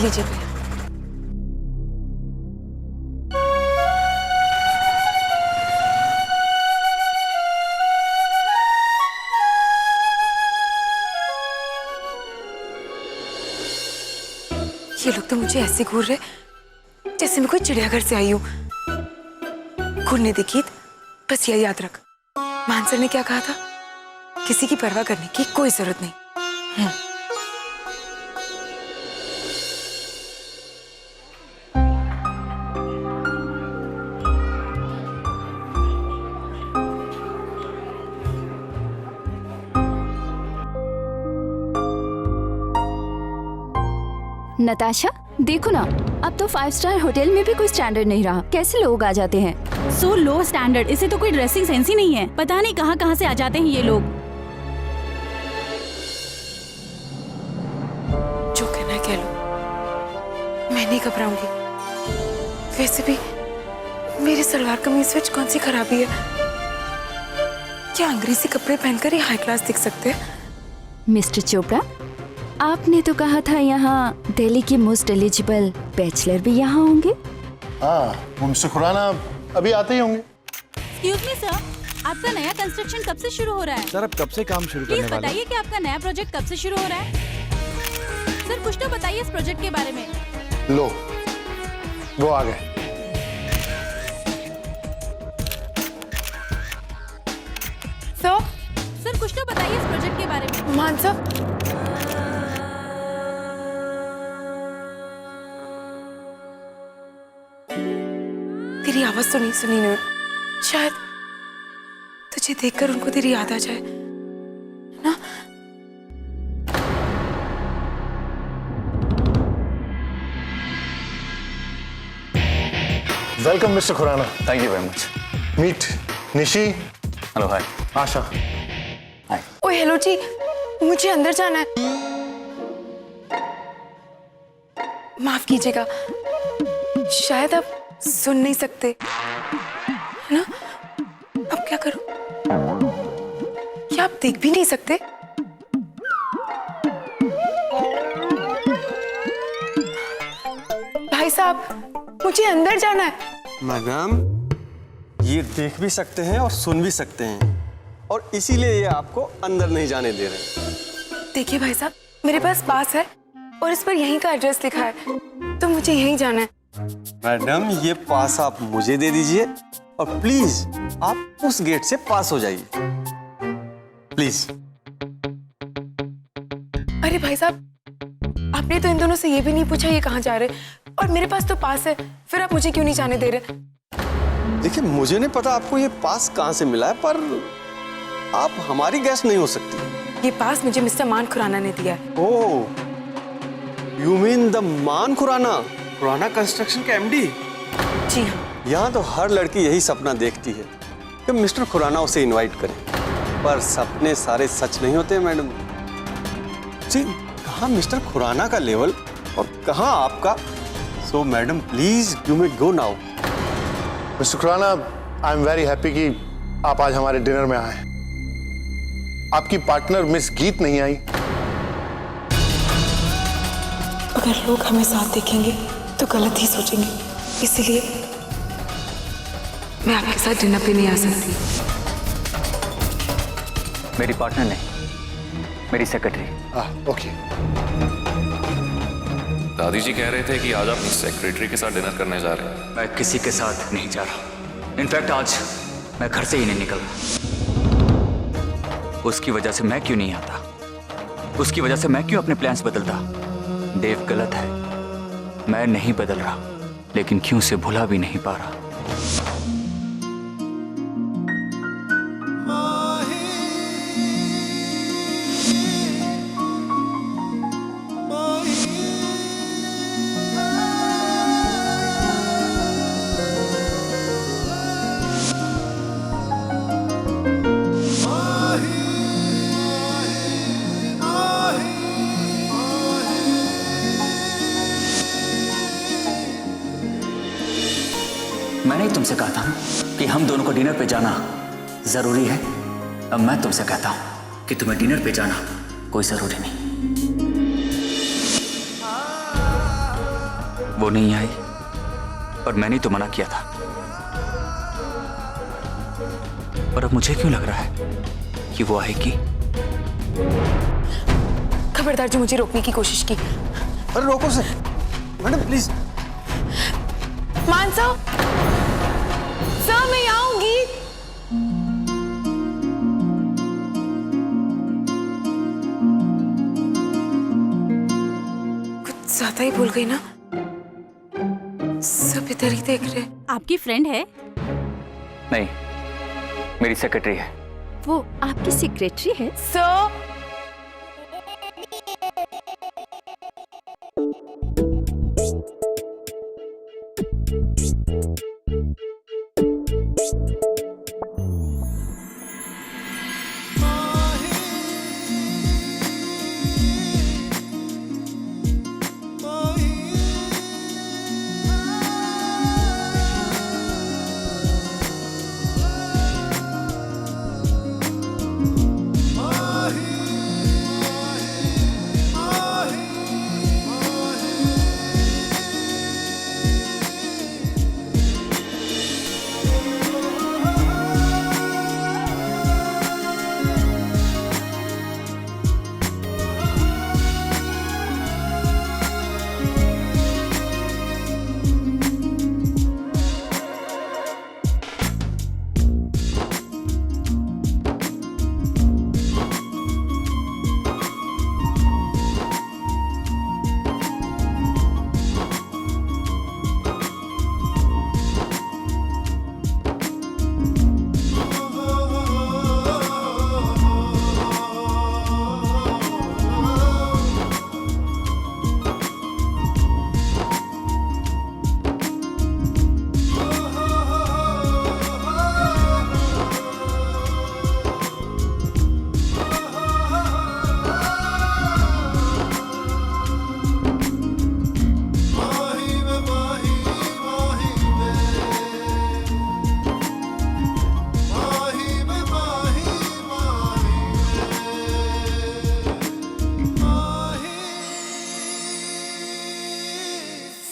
लीजिए भैया। ये लोग तो मुझे ऐसे घूर रहे जैसे मैं कोई चिड़ियाघर से आई हूँ। घूरने देखी बस यही याद रख, मानसर ने क्या कहा था, किसी की परवाह करने की कोई जरूरत नहीं। नताशा देखो ना, अब तो 5 स्टार होटल में भी कोई स्टैंडर्ड नहीं रहा। कैसे लोग आ जाते हैं। सो लो स्टैंडर्ड, इसे तो कोई ड्रेसिंग सेंस ही नहीं है। पता नहीं कहाँ कहाँ से आ जाते हैं ये लोग। जो कहना है कह लो, मैं नहीं घबराऊंगी। वैसे भी मेरे सलवार कमीज में कौन सी खराबी है? क्या अंग्रेजी कपड़े पहनकर ही हाई क्लास दिख सकते हैं? मिस्टर चोपड़ा, आपने तो कहा था यहाँ दिल्ली के मोस्ट एलिजिबल बैचलर भी यहाँ होंगे। हाँ, वो मिस्टर खुराना अभी आते ही होंगे। एक्सक्यूज मी सर, आपका नया कंस्ट्रक्शन कब से शुरू हो रहा है? सर अब कब से काम शुरू करने प्लीज वाले हैं? बताइए कि आपका नया प्रोजेक्ट कब से शुरू हो रहा है? सर कुछ तो बताइए इस प्रोजेक्ट के बारे में। लो, वो आ गए। सर कुछ तो बताइए इस प्रोजेक्ट के बारे में। मानसा, तेरी आवाज तो नहीं सुनी ना, शायद तुझे देखकर उनको तेरी याद आ जाए ना। Welcome mister Khurana. Thank you very much. Meet Nishi. Hello, hi. Asha. Hi. ओए हेलो जी, मुझे अंदर जाना है। माफ कीजिएगा, शायद आप सुन नहीं सकते, है ना? अब क्या करूं? क्या आप देख भी नहीं सकते? भाई साहब, मुझे अंदर जाना है। मैडम, ये देख भी सकते हैं और सुन भी सकते हैं, और इसीलिए ये आपको अंदर नहीं जाने दे रहे। देखिए भाई साहब, मेरे पास पास है और इस पर यहीं का एड्रेस लिखा है, तो मुझे यहीं जाना है। मैडम, ये पास आप मुझे दे दीजिए और प्लीज आप उस गेट से पास हो जाइए, प्लीज। अरे भाई साहब, आपने तो इन दोनों से ये भी नहीं पूछा ये कहाँ जा रहे, और मेरे पास तो पास है, फिर आप मुझे क्यों नहीं जाने दे रहे? देखिए, मुझे नहीं पता आपको ये पास कहाँ से मिला है, पर आप हमारी गेस्ट नहीं हो सकती। ये पास मुझे मिस्टर मान खुराना ने दिया है। ओह, यू मीन द मान खुराना, खुराना कंस्ट्रक्शन के एमडी? जी हाँ। यहाँ तो हर लड़की यही सपना देखती है कि मिस्टर खुराना उसे इनवाइट करे, पर सपने सारे सच नहीं होते मैडम जी। कहाँ मिस्टर खुराना का लेवल और कहाँ आपका। So madam please you may go now. Mister Khurana, I am very happy कि आप आज हमारे डिनर में आए। आपकी पार्टनर मिस गीत नहीं आई। अगर लोग हमें साथ देखेंगे तो गलत ही सोचेंगे, इसीलिए मैं आपके साथ डिनर पे नहीं आ सकती। मेरी पार्टनर नहीं, मेरी सेक्रेटरी। ओके। दादी जी कह रहे थे कि आज आप अपनी सेक्रेटरी के साथ डिनर करने जा रहे हैं। मैं किसी के साथ नहीं जा रहा। इनफैक्ट आज मैं घर से ही नहीं निकल रहा। उसकी वजह से मैं क्यों नहीं आता, उसकी वजह से मैं क्यों अपने प्लान्स बदलता। देव गलत है, मैं नहीं बदल रहा, लेकिन क्यों से भुला भी नहीं पा रहा। मैंने ही तुमसे कहा था कि हम दोनों को डिनर पे जाना जरूरी है। अब मैं तुमसे कहता हूं कि तुम्हें डिनर पे जाना कोई जरूरी नहीं। वो नहीं आई, पर मैंने तो मना किया था। पर अब मुझे क्यों लग रहा है कि वो आएगी। खबरदार जो मुझे रोकने की कोशिश की। अरे रोको sir, madam please. Mansa, sir मैं आऊंगी। कुछ ज्यादा ही भूल गई ना। सब इधर ही देख रहे। आपकी फ्रेंड है? नहीं, मेरी सेक्रेटरी है। वो आपकी सेक्रेटरी है? सर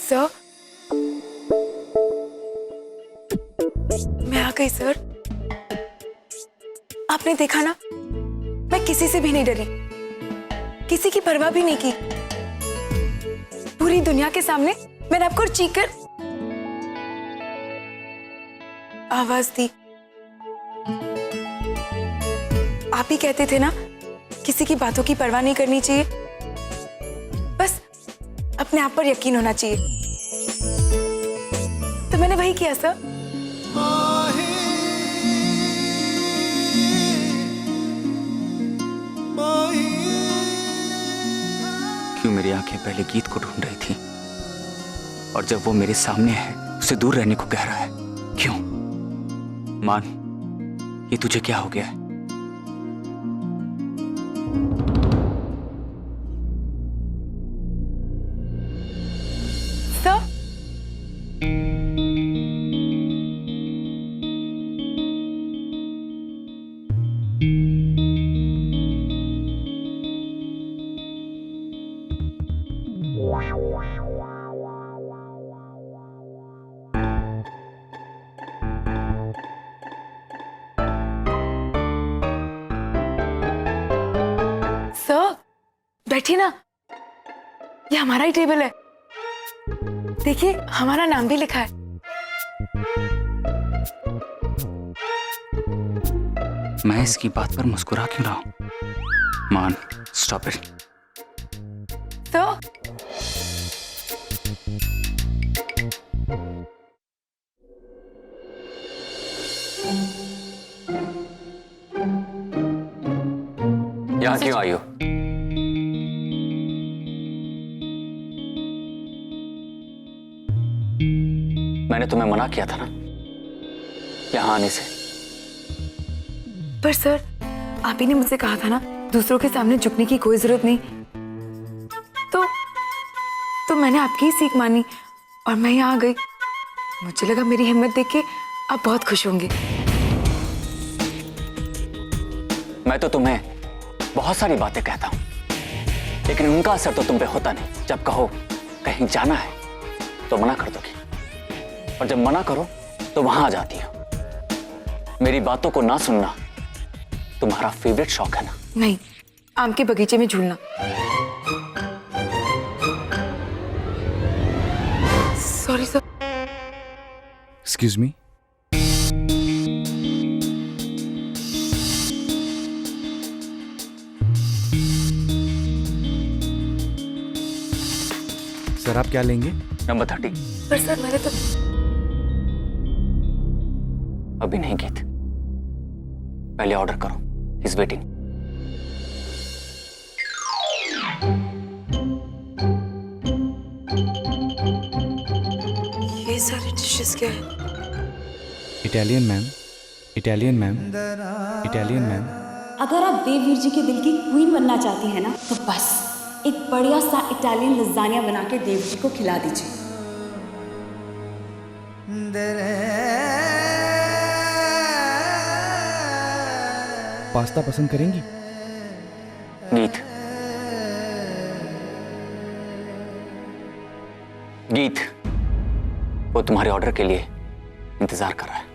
सर, मैं आ गई सर। आपने देखा ना, मैं किसी से भी नहीं डरी, किसी की परवाह भी नहीं की। पूरी दुनिया के सामने मैंने आपको चीखकर आवाज दी। आप ही कहते थे ना, किसी की बातों की परवाह नहीं करनी चाहिए, बस अपने आप पर यकीन होना चाहिए। तो मैंने वही किया सर। क्यों मेरी आंखें पहले गीत को ढूंढ रही थी, और जब वो मेरे सामने है उसे दूर रहने को कह रहा है? क्यों? मान, ये तुझे क्या हो गया है? सर, सर बैठिए ना, ये हमारा ही टेबल है। देखिए, हमारा नाम भी लिखा है। मैं इसकी बात पर मुस्कुरा क्यों रहा हूं? मान, स्टॉप इट। तो यहाँ क्यों आई हो? मैंने तुम्हें मना किया था ना यहाँ आने से। पर सर, आप ही ने मुझसे कहा था ना, दूसरों के सामने झुकने की कोई जरूरत नहीं। तो मैंने आपकी ही सीख मानी और मैं यहाँ आ गई। मुझे लगा मेरी हिम्मत देख के आप बहुत खुश होंगे। मैं तो तुम्हें बहुत सारी बातें कहता हूँ, लेकिन उनका असर तो तुम पे होता नहीं। जब कहो कहीं जाना है तो मना कर दोगी, और जब मना करो तो वहां आ जाती हो। मेरी बातों को ना सुनना तुम्हारा फेवरेट शौक है ना? नहीं, आम के बगीचे में झूलना। Sorry sir. Excuse me. Sir आप क्या लेंगे? नंबर 30। पर सर मैंने तो अभी नहीं गीत, पहले ऑर्डर करो, इज वेटिंग। ये सारे डिशेस क्या है? Italian ma'am, Italian ma'am, Italian ma'am. अगर आप देववीर जी के दिल की क्वीन बनना चाहती हैं ना, तो बस एक बढ़िया सा इटालियन लज़ानिया बना के देव जी को खिला दीजिए। पास्ता पसंद करेंगी? गीत, गीत, वो तुम्हारे ऑर्डर के लिए इंतजार कर रहा है।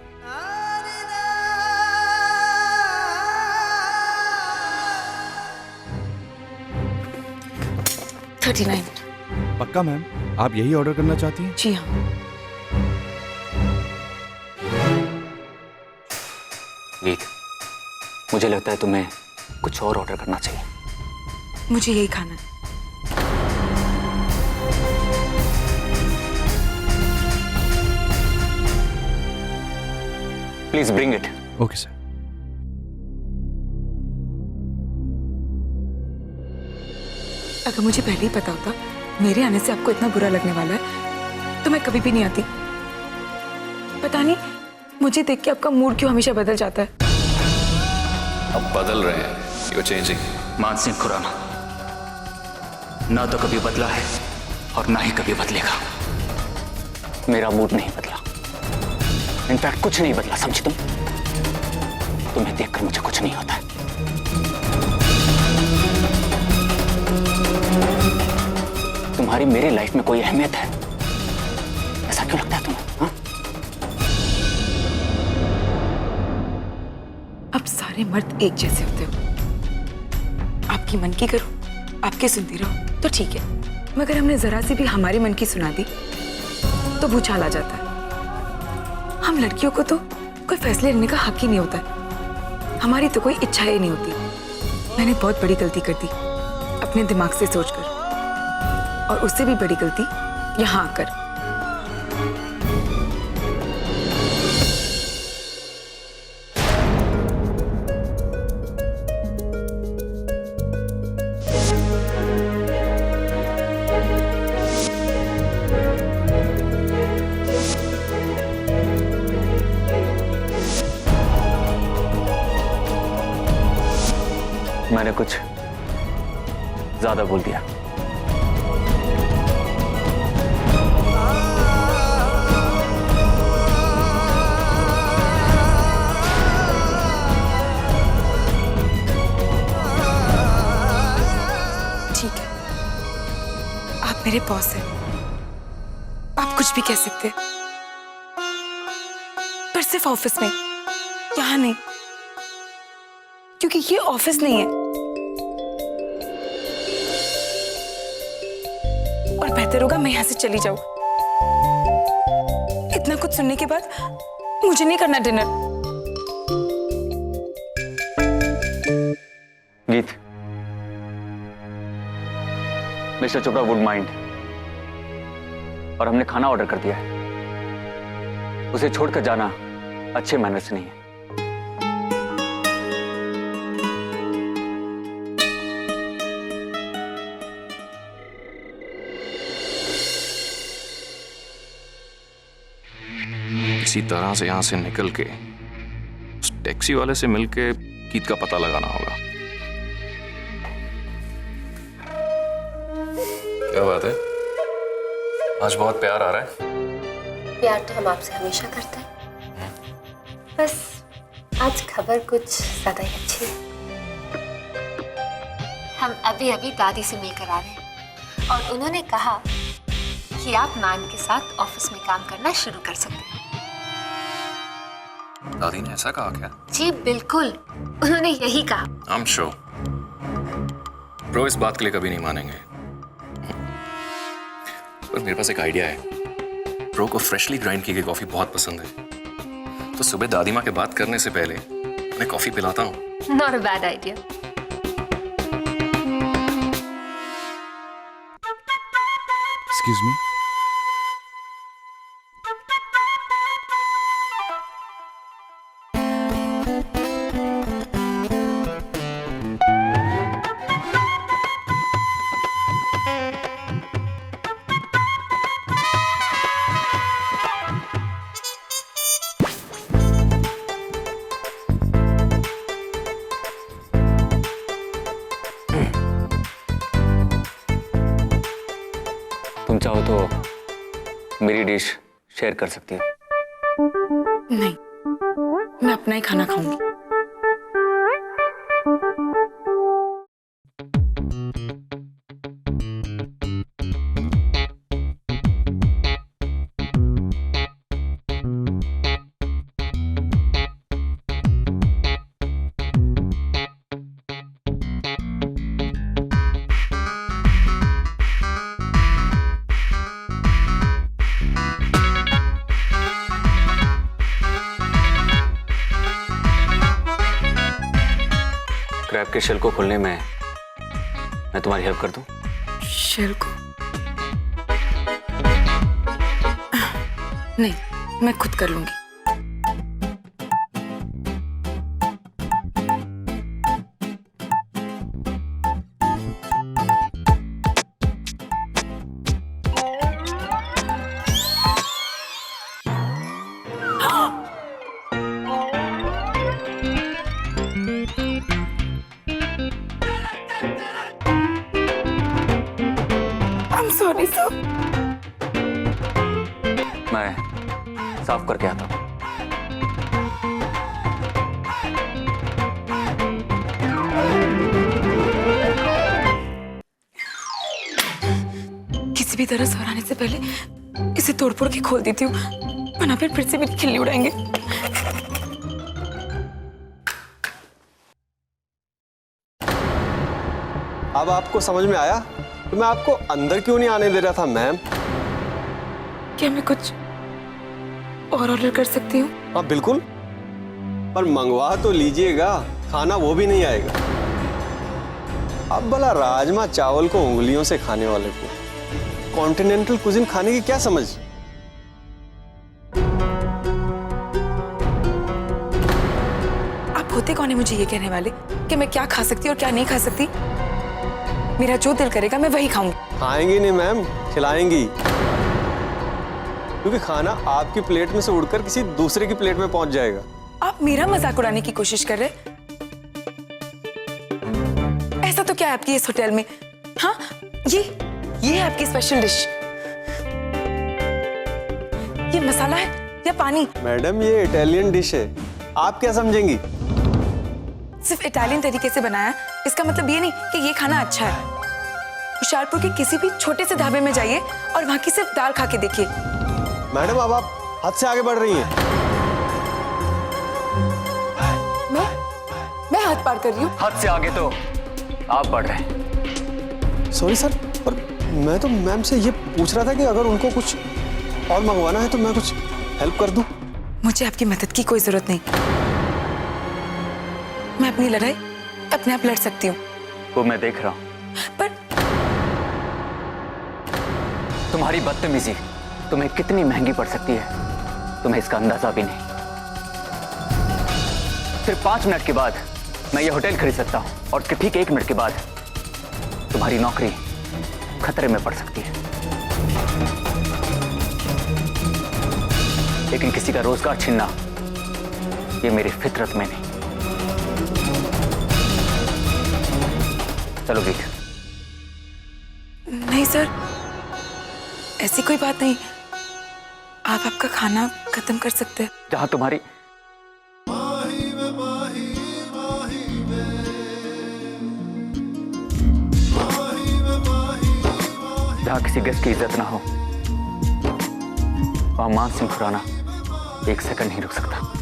पक्का मैम, आप यही ऑर्डर करना चाहती हैं? जी हाँ। गीत, मुझे लगता है तुम्हें कुछ और ऑर्डर करना चाहिए। मुझे यही खाना है। Please bring it. Okay sir. अगर मुझे पहले ही पता होता मेरे आने से आपको इतना बुरा लगने वाला है तो मैं कभी भी नहीं आती। पता नहीं मुझे देख के आपका मूड क्यों हमेशा बदल जाता है। अब बदल रहे हैं, यू चेंजिंग। मान सिंह खुराना ना तो कभी बदला है और ना ही कभी बदलेगा। मेरा मूड नहीं बदला, इनफैक्ट कुछ नहीं बदला, समझी तुम? तुम्हें देखकर मुझे कुछ नहीं होता है। तुम्हारी मेरी लाइफ में कोई अहमियत है, ऐसा क्यों लगता है तुम्हें? हाँ? अब सारे मर्द एक जैसे होते हो। आपकी मन की करो, आपके सुनती रहो तो ठीक है, मगर हमने जरा सी भी हमारे मन की सुना दी तो भूचाल आ जाता है। हम लड़कियों को तो कोई फैसले लेने का हक ही नहीं होता है। हमारी तो कोई इच्छा ही नहीं होती। मैंने बहुत बड़ी गलती कर दी अपने दिमाग से सोचकर, और उससे भी बड़ी गलती यहाँ आकर। मैंने कुछ ज्यादा बोल दिया। ठीक है, आप मेरे बॉस हैं, आप कुछ भी कह सकते हैं, पर सिर्फ ऑफिस में, यहाँ नहीं, क्योंकि ये ऑफिस नहीं है। और बेहतर होगा मैं यहाँ से चली जाऊं। इतना कुछ सुनने के बाद मुझे नहीं करना डिनर। गीत, मिस्टर चोपड़ा वुड माइंड, और हमने खाना ऑर्डर कर दिया है। उसे छोड़कर जाना अच्छे मैनर से नहीं है। किसी तरह से यहां से निकल के उस टैक्सी वाले से मिलके गीत का पता लगाना होगा। क्या बात है, आज बहुत प्यार आ रहा है। प्यार तो हम आपसे हमेशा करते हैं, बस आज खबर कुछ ज्यादा ही अच्छी है। हम अभी अभी दादी से मिलकर आ रहे हैं और उन्होंने कहा कि आप मैम के साथ ऑफिस में काम करना शुरू कर सकते हैं। दादी ने ऐसा कहा क्या? जी बिल्कुल, उन्होंने यही कहा। आई एम श्योर ब्रो इस बात के लिए कभी नहीं मानेंगे। पर मेरे पास एक आइडिया है। ब्रो को फ्रेशली ग्राइंड की गई कॉफी बहुत पसंद है, तो सुबह दादी माँ के बात करने से पहले मैं कॉफी पिलाता हूँ। Not a bad idea. Excuse me. तुम चाहो तो मेरी डिश शेयर कर सकती हो। नहीं, मैं अपना ही खाना खाऊंगी। क्रैब के शेल को खोलने में मैं तुम्हारी हेल्प कर दूं? शेल को? नहीं, मैं खुद कर लूंगी। Sorry sir. मैं साफ करके आता हूँ। किसी भी तरह सवराने से पहले इसे तोड़फोड़ के खोल देती हूँ, वरना फिर से मेरी खिल्ली उड़ाएंगे। अब आपको समझ में आया तो मैं आपको अंदर क्यों नहीं आने दे रहा था मैम? क्या मैं कुछ और ऑर्डर कर सकती हूँ? हाँ बिल्कुल, पर मंगवा तो लीजिएगा, खाना वो भी नहीं आएगा। अब भला राजमा चावल को उंगलियों से खाने वाले को कॉन्टिनेंटल कुजिन खाने की क्या समझ? आप होते कौन है मुझे ये कहने वाले कि मैं क्या खा सकती और क्या नहीं खा सकती? मेरा जो दिल करेगा मैं वही खाऊंगी। खाएंगी नहीं मैम, खिलाएंगी, क्योंकि खाना आपकी प्लेट में से उड़कर किसी दूसरे की प्लेट में पहुंच जाएगा। आप मेरा मजाक उड़ाने की कोशिश कर रहे? ऐसा तो क्या है आपकी इस होटल में? हाँ, ये है आपकी स्पेशल डिश। ये मसाला है या पानी? मैडम ये इटालियन डिश है, आप क्या समझेंगी? सिर्फ इटालियन तरीके से बनाया, इसका मतलब ये नहीं कि ये खाना अच्छा है। होशियारपुर के किसी भी छोटे से ढाबे में जाइए और वहां की सिर्फ दाल खा के देखिए। मैडम अब आप हद से आगे बढ़ रही हैं। मैं हद पार कर रही हूँ? हद से आगे तो आप बढ़ रहे हैं। सॉरी सर, पर मैं तो मैम से ये पूछ रहा था कि अगर उनको कुछ और मंगवाना है तो मैं कुछ हेल्प कर दूं। मुझे आपकी मदद की कोई जरूरत नहीं। मैं अपनी लड़ाई अपने आप लड़ सकती हूँ। वो मैं देख रहा हूँ। पर तुम्हारी बदतमीजी तुम्हें कितनी महंगी पड़ सकती है, तुम्हें इसका अंदाजा भी नहीं। सिर्फ 5 मिनट के बाद मैं ये होटल खरीद सकता हूँ और उसके ठीक 1 मिनट के बाद तुम्हारी नौकरी खतरे में पड़ सकती है। लेकिन किसी का रोजगार छीनना ये मेरी फितरत में नहीं। चलो गीत। नहीं सर, ऐसी कोई बात नहीं। आप आपका खाना खत्म कर सकते हैं। जहां तुम्हारी जहां किसी गेस्ट की इज्जत ना हो, वहां मान सिंह खुराना एक सेकंड नहीं रुक सकता।